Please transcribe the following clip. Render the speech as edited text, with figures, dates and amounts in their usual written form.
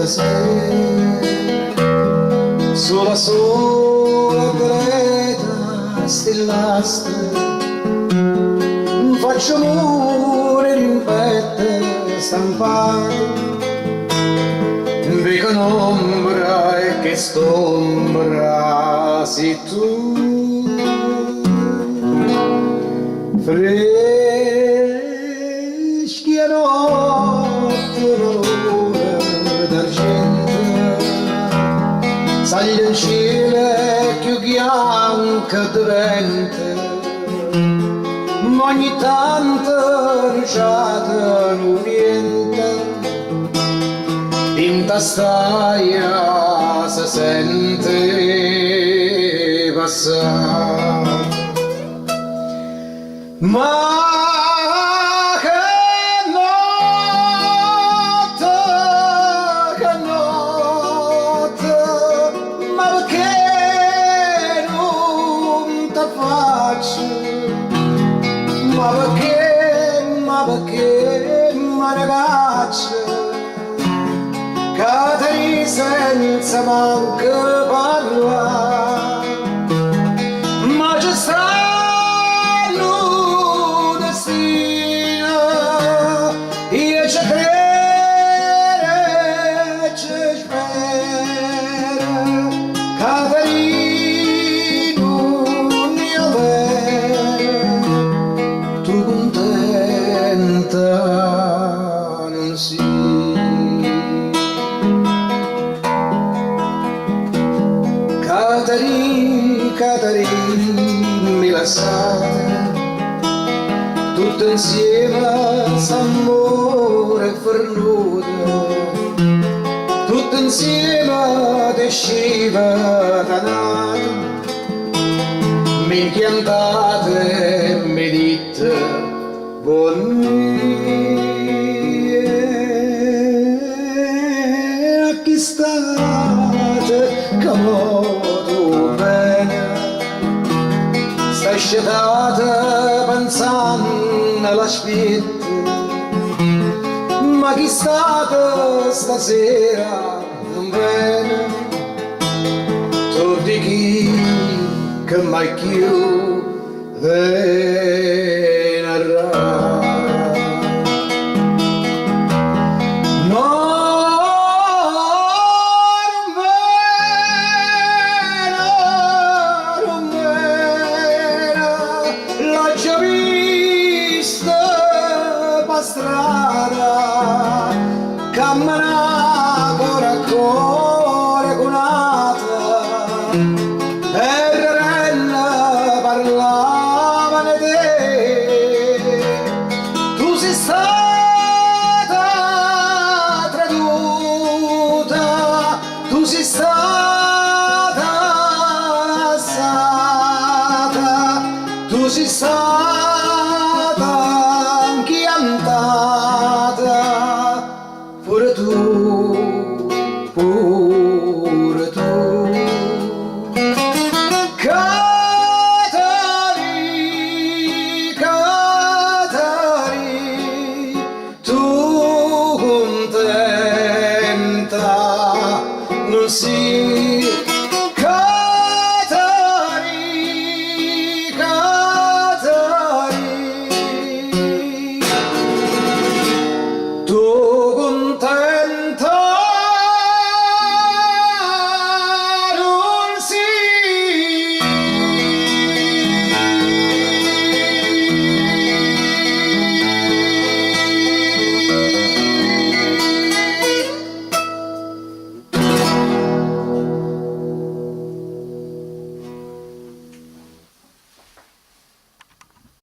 sera sulla sola greta stellasta faccio amore in petto stampato vedo un'ombra e che st'ombra sei tu freschi a notte un'aurora d'argento sale in cielo più bianca diventa ma ogni tanto rugiada non vienta in tastaia si sente passare ma che notte, ma perché non ti faccio ma perché, ma ragazza Cateri senza manco parlare ma c'è strano destino io ci credo ci spero Caterino mio bene tu contenta non sei Caterina mi lasciate tutto insieme s'amore fernuto tutto insieme desciva canato mi inchiantate mi dite buongiorno a chi state comodo bene stai scetata pensando alla spietta ma chi state stasera non bene tu di chi che mai più venerdì strada